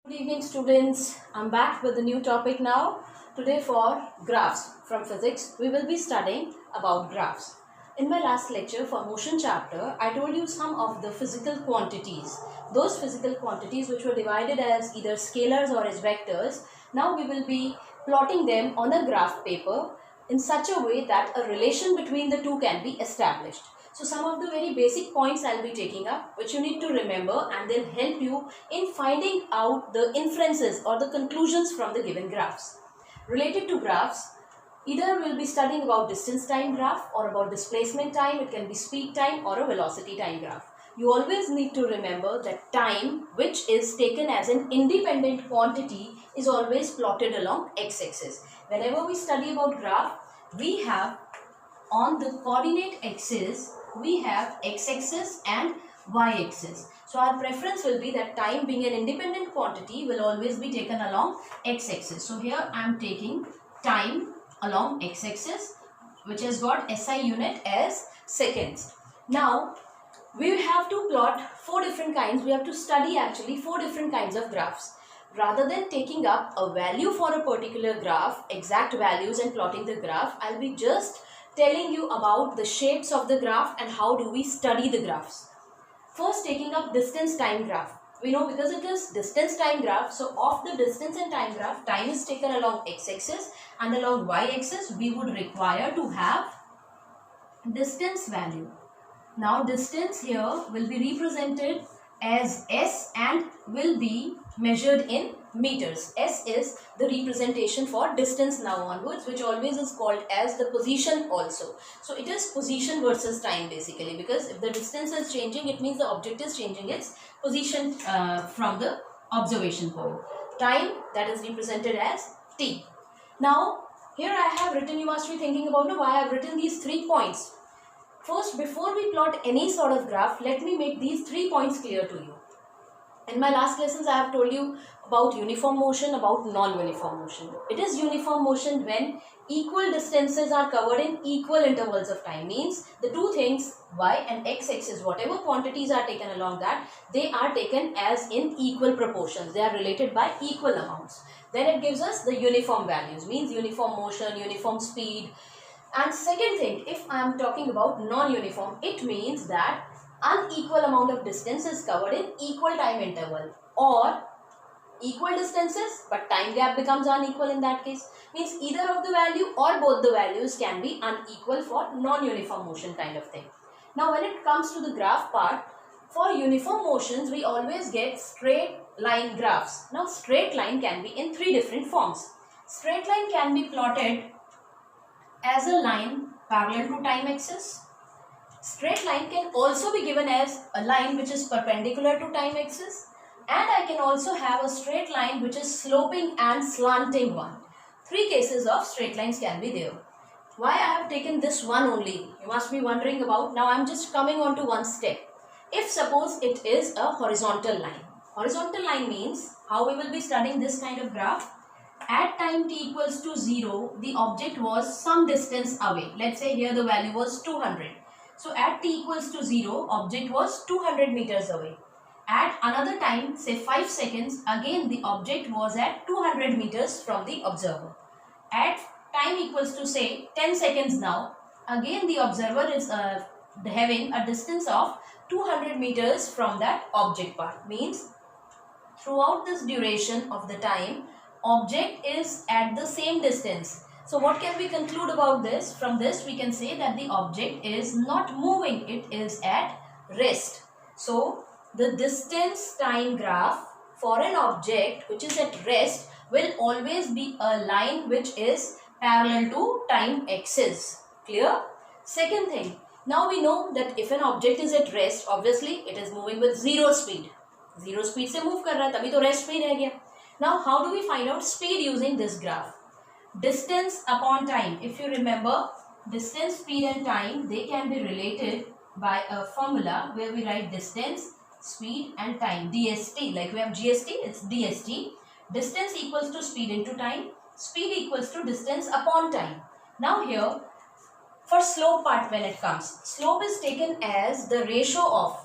Good evening students, I'm back with a new topic now. Today for graphs from physics, we will be studying about graphs. In my last lecture for motion chapter, I told you some of the physical quantities. Those physical quantities which were divided as either scalars or as vectors. Now we will be plotting them on a graph paper in such a way that a relation between the two can be established. So some of the very basic points I'll be taking up which you need to remember and they'll help you in finding out the inferences or the conclusions from the given graphs. Related to graphs, either we'll be studying about distance time graph or about displacement time, it can be speed time or a velocity time graph. You always need to remember that time, which is taken as an independent quantity, is always plotted along x-axis. Whenever we study about graph, we have on the coordinate axis we have x-axis and y-axis. So our preference will be that time being an independent quantity will always be taken along x-axis. So here I am taking time along x-axis, which has got SI unit as seconds. Now we have to plot four different kinds. We have to study actually four different kinds of graphs. Rather than taking up a value for a particular graph, exact values and plotting the graph, I'll be just telling you about the shapes of the graph and how do we study the graphs. First, taking up distance time graph. We know because it is distance time graph, so of the distance and time graph, time is taken along x-axis and along y-axis we would require to have distance value. Now distance here will be represented as S and will be measured in meters. S is the representation for distance now onwards, which always is called as the position also. So it is position versus time basically, because if the distance is changing, it means the object is changing its position from the observation point. Time, that is represented as T. Now here I have written, you must be thinking about why I have written these 3 points. First, before we plot any sort of graph, let me make these 3 points clear to you. In my last lessons, I have told you about uniform motion, about non-uniform motion. It is uniform motion when equal distances are covered in equal intervals of time. Means the two things, y and x-axis, whatever quantities are taken along that, they are taken as in equal proportions. They are related by equal amounts. Then it gives us the uniform values, means uniform motion, uniform speed. And second thing, if I am talking about non-uniform, it means that unequal amount of distance is covered in equal time interval, or equal distances but time gap becomes unequal in that case. Means either of the value or both the values can be unequal for non-uniform motion kind of thing. Now when it comes to the graph part, for uniform motions we always get straight line graphs. Now straight line can be in 3 different forms. Straight line can be plotted as a line parallel to time axis. Straight line can also be given as a line which is perpendicular to time axis, and I can also have a straight line which is sloping and slanting one. 3 cases of straight lines can be there. Why I have taken this one only, you must be wondering about. Now I am just coming on to one step. If suppose it is a horizontal line. Horizontal line means how we will be studying this kind of graph. At time t equals to 0, the object was some distance away. Let's say here the value was 200. So at t equals to 0, object was 200 meters away. At another time, say 5 seconds, again the object was at 200 meters from the observer. At time equals to say 10 seconds now, again the observer is having a distance of 200 meters from that object part. Means throughout this duration of the time, object is at the same distance. So what can we conclude about this? From this we can say that the object is not moving, it is at rest. So the distance time graph for an object which is at rest will always be a line which is parallel to time axis. Clear? Second thing, now we know that if an object is at rest, obviously it is moving with 0 speed. 0 speed se move kar raha hai, tabhi to rest mein reh gaya. Now how do we find out speed using this graph? Distance upon time. If you remember, distance, speed and time, they can be related by a formula where we write distance, speed and time, DST. Like we have GST, it's DST. Distance equals to speed into time, speed equals to distance upon time. Now here, for slope part when it comes, slope is taken as the ratio of,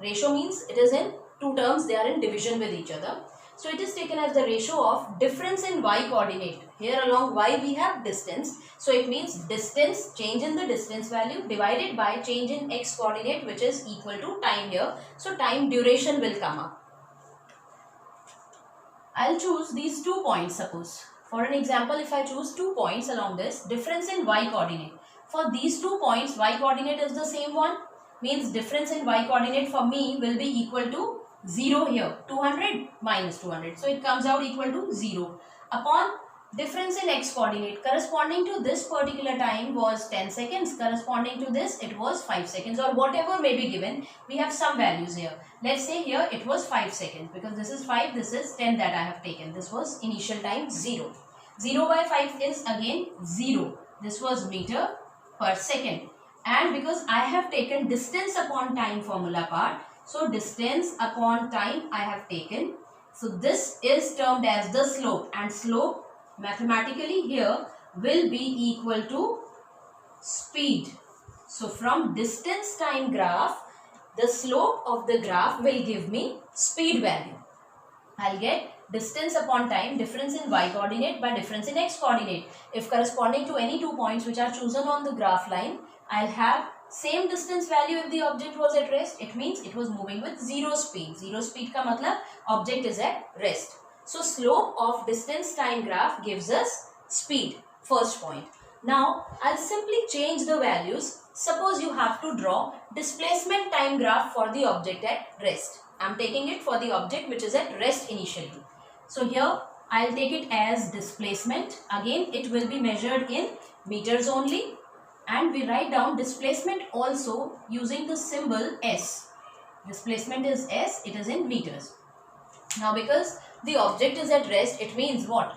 ratio means it is in two terms, they are in division with each other. So it is taken as the ratio of difference in y coordinate. Here along y we have distance. So it means distance, change in the distance value divided by change in x coordinate, which is equal to time here. So time duration will come up. I'll choose these 2 points suppose. For an example, if I choose 2 points along this, difference in y coordinate. For these 2 points, y coordinate is the same one. Means difference in y coordinate for me will be equal to 0 here. 200 minus 200. So it comes out equal to 0. Upon difference in x coordinate, corresponding to this particular time was 10 seconds. Corresponding to this, it was 5 seconds, or whatever may be given. We have some values here. Let's say here it was 5 seconds, because this is 5, this is 10 that I have taken. This was initial time 0. 0 by 5 is again 0. This was meter per second. And because I have taken distance upon time formula part, so distance upon time I have taken. So this is termed as the slope, and slope mathematically here will be equal to speed. So from distance time graph, the slope of the graph will give me speed value. I'll get distance upon time, difference in y coordinate by difference in x coordinate. If corresponding to any 2 points which are chosen on the graph line, I'll have same distance value if the object was at rest. It means it was moving with 0 speed. 0 speed ka matlab object is at rest. So slope of distance time graph gives us speed, first point. Now I'll simply change the values. Suppose you have to draw displacement time graph for the object at rest. I'm taking it for the object which is at rest initially. So here I'll take it as displacement. Again it will be measured in meters only, and we write down displacement also using the symbol S. Displacement is S, it is in meters. Now because the object is at rest, it means what?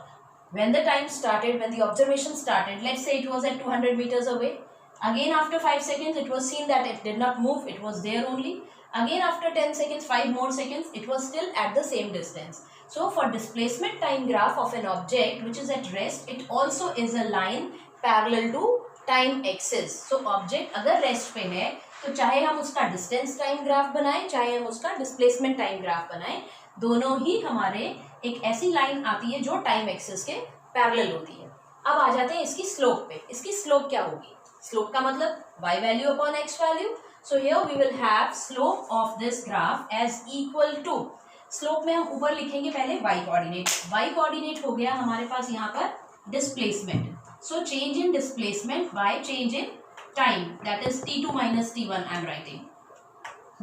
When the time started, when the observation started, let's say it was at 200 meters away. Again after 5 seconds, it was seen that it did not move, it was there only. Again after 10 seconds, 5 more seconds, it was still at the same distance. So for displacement time graph of an object which is at rest, it also is a line parallel to time axis. So object अगर rest पे है तो चाहे हम उसका distance time graph बनाएं, चाहे हम उसका डिस्प्लेसमेंट टाइम ग्राफ बनाएं, दोनों ही हमारे एक ऐसी लाइन आती है जो टाइम एक्सिस के पैरेलल होती है. अब आ जाते हैं इसकी स्लोप पे. इसकी स्लोप क्या होगी? स्लोप का मतलब y value upon x value. So here we will have slope of this graph as equal to, slope में हम ऊपर लिखेंगे पहले y कोऑर्डिनेट. y कोऑर्डिनेट हो गया हमारे पास यहाँ पर displacement. So change in displacement by change in time, that is t2 minus t1 I am writing.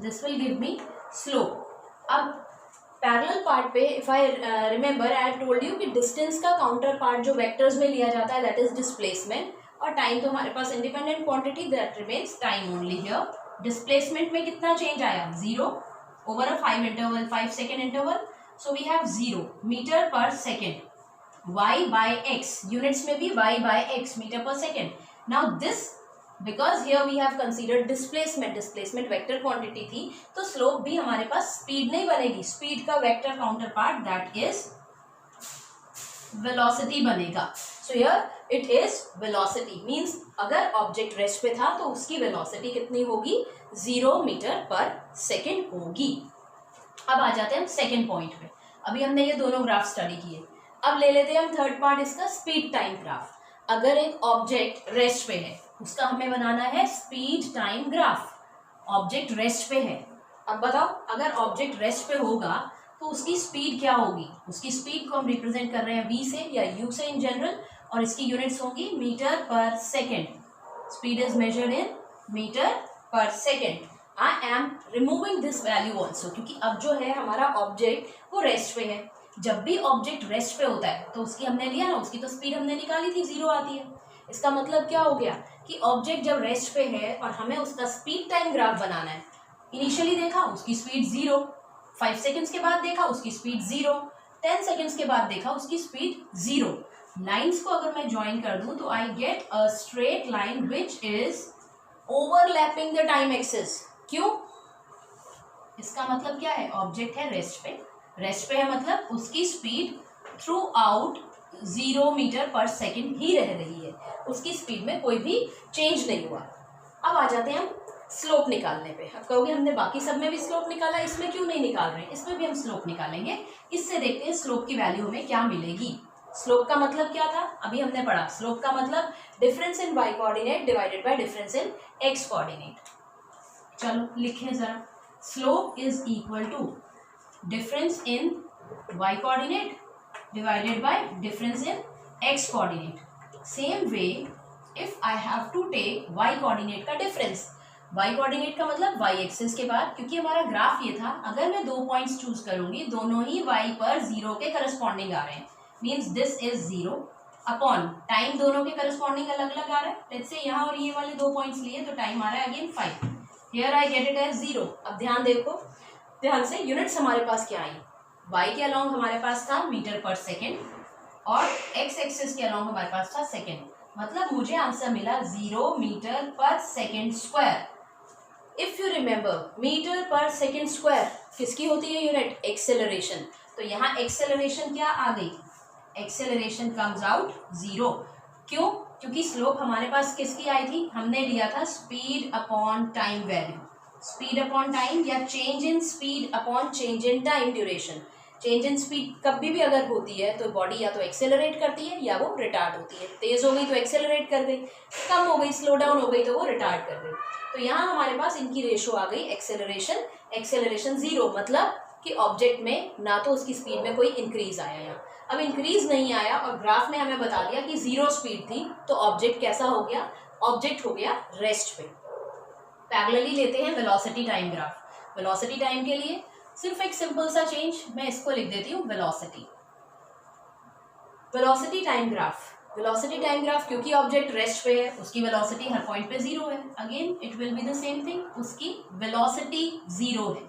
This will give me slope. अब parallel part पे if I remember I had told you कि distance का counter part जो vectors में लिया जाता है that is displacement, और time तो हमारे पास independent quantity that remains time only here. Displacement में कितना change आया? 0 over a 5 second interval. So we have 0 meter per second. y by x, units में भी y by x, meter per second. Now this, because here we have considered displacement vector quantity थी, तो slope भी हमारे पास speed नहीं बनेगी. speed का vector counterpart that is velocity बनेगा. So here it is velocity, means अगर object rest पे था तो उसकी velocity कितनी होगी? 0 मीटर पर सेकेंड होगी. अब आ जाते हैं हम सेकेंड पॉइंट पे. अभी हमने ये दोनों ग्राफ स्टडी किए. अब ले लेते हैं हम थर्ड पार्ट इसका, स्पीड टाइम ग्राफ. अगर एक ऑब्जेक्ट रेस्ट पे है उसका हमें बनाना है speed time graph. Object rest पे है. अब बताओ अगर ऑब्जेक्ट रेस्ट पे होगा तो उसकी स्पीड क्या होगी? उसकी स्पीड को हम रिप्रेजेंट कर रहे हैं v से या u से इन जनरल, और इसकी यूनिट्स होंगी metre per second. Speed is measured in metre per second. I am removing this value also, क्योंकि अब जो है हमारा ऑब्जेक्ट वो रेस्ट पे है. जब भी ऑब्जेक्ट रेस्ट पे होता है तो उसकी हमने लिया ना, उसकी तो स्पीड हमने निकाली थी, 0 आती है. इसका मतलब क्या हो गया कि ऑब्जेक्ट जब रेस्ट पे है और हमें उसका स्पीड टाइम ग्राफ बनाना है. इनिशियली देखा उसकी स्पीड 0, 5 सेकेंड्स के बाद देखा उसकी स्पीड 0, 10 सेकेंड्स के बाद देखा उसकी स्पीड 0. लाइन्स को अगर मैं ज्वाइन कर दूं तो I get a straight line which is overlapping the time axis. क्यों? इसका मतलब क्या है? ऑब्जेक्ट है रेस्ट पे. रेस्ट पे है मतलब उसकी speed through out 0 metre per second ही रह रही है. उसकी स्पीड में कोई भी चेंज नहीं हुआ. अब आ जाते हैं हम स्लोप निकालने पे। अब कहोगे हमने बाकी सब में भी स्लोप निकाला, इसमें क्यों नहीं निकाल रहे हैं? इसमें भी हम स्लोप निकालेंगे। इससे देखते हैं स्लोप की वैल्यू हमें क्या मिलेगी। स्लोप का मतलब क्या था, अभी हमने पढ़ा। स्लोप का मतलब difference in y coordinate divided by difference in x coordinate. चलो लिखें जरा, slope is equal to difference in y coordinate divided by difference in x coordinate. Same way, if I have to take y coordinate का difference, y coordinate का मतलब y axis के बाद, क्योंकि हमारा ग्राफ ये था, अगर मैं 2 पॉइंट्स चूज करूंगी, दोनों ही y पर 0 के करस्पॉन्डिंग आ रहे हैं, means this is 0 upon time दोनों के करस्पॉन्डिंग अलग अलग आ रहा है। लेट्स से यहाँ और ये वाले 2 पॉइंट्स लिए तो टाइम आ रहा है again 5। Here I get it as 0। अब ध्यान देखो, ध्यान से, यूनिट्स हमारे पास क्या आई? y के अलॉन्ग हमारे पास था मीटर पर सेकेंड और x एक्सिस के अलॉन्ग हमारे पास था सेकेंड। मतलब मुझे आंसर मिला 0 metre per second square. If you remember, metre per second square किसकी होती है यूनिट? एक्सेलरेशन। तो यहाँ एक्सेलरेशन क्या आ गई? Acceleration comes out 0। क्यों? क्योंकि स्लोप हमारे पास किसकी आई थी? हमने लिया था speed upon time value. Speed upon time या change in speed upon change in time duration. Change in speed कभी भी अगर होती है तो बॉडी या तो एक्सेलरेट करती है या वो रिटार्ड होती है। तेज हो गई तो एक्सेलरेट कर गई, कम हो गई, स्लो डाउन हो गई तो वो रिटार्ड कर गई। तो यहाँ हमारे पास इनकी रेशो आ गई एक्सेलरेशन 0, मतलब कि ऑब्जेक्ट में ना तो उसकी स्पीड में कोई इंक्रीज आया यहाँ। अब इंक्रीज नहीं आया और ग्राफ में हमें बता दिया कि 0 स्पीड थी, तो ऑब्जेक्ट कैसा हो गया? ऑब्जेक्ट हो गया रेस्ट पे। पैरेलली लेते हैं velocity time graph. Velocity time के लिए सिर्फ एक सिंपल सा चेंज, मैं इसको लिख देती हूँ velocity time graph. Velocity time graph, क्योंकि ऑब्जेक्ट रेस्ट पे है, उसकी वेलोसिटी हर पॉइंट पे 0 है। Again it will be the same thing, उसकी वेलोसिटी 0 है।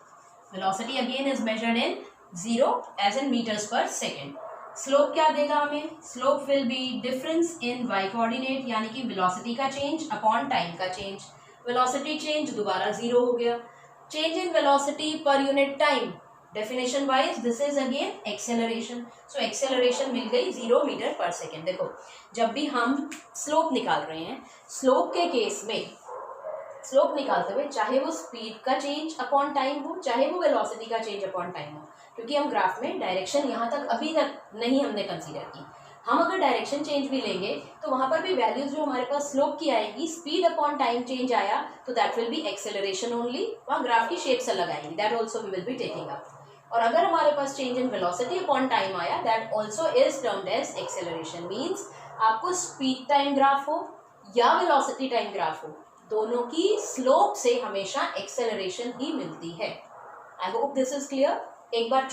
Velocity again is measured in 0 as in metres per second. Slope क्या देगा हमें? Slope will be difference in y coordinate, यानी कि वेलोसिटी का चेंज अपॉन टाइम का चेंज। वेलोसिटी चेंज दोबारा 0 हो गया। Change in velocity per unit time, definition wise this is again acceleration. So acceleration मिल गई 0 मीटर पर सेकेंड। देखो, जब भी हम स्लोप निकाल रहे हैं, स्लोप के केस में स्लोप निकालते हुए चाहे वो स्पीड का चेंज अपॉन टाइम हो, चाहे वो वेलोसिटी का चेंज अपॉन टाइम हो, क्योंकि हम ग्राफ में डायरेक्शन यहाँ तक अभी तक नहीं हमने कंसीडर की। हम अगर डायरेक्शन चेंज भी लेंगे तो वहां पर भी वैल्यूज जो हमारे पास स्लोप की आएगी, स्पीड अपॉन टाइम चेंज आया तो that will be acceleration only. वहाँ ग्राफ की शेप्स अलग आएंगी, that also we will be taking up. और अगर हमारे पास change in velocity upon time आया, that also is termed as acceleration. Means आपको स्पीड टाइम ग्राफ हो या वेलोसिटी टाइम ग्राफ हो, दोनों की स्लोप से हमेशा एक्सेलरेशन ही मिलती है। I hope this is clear. एक बार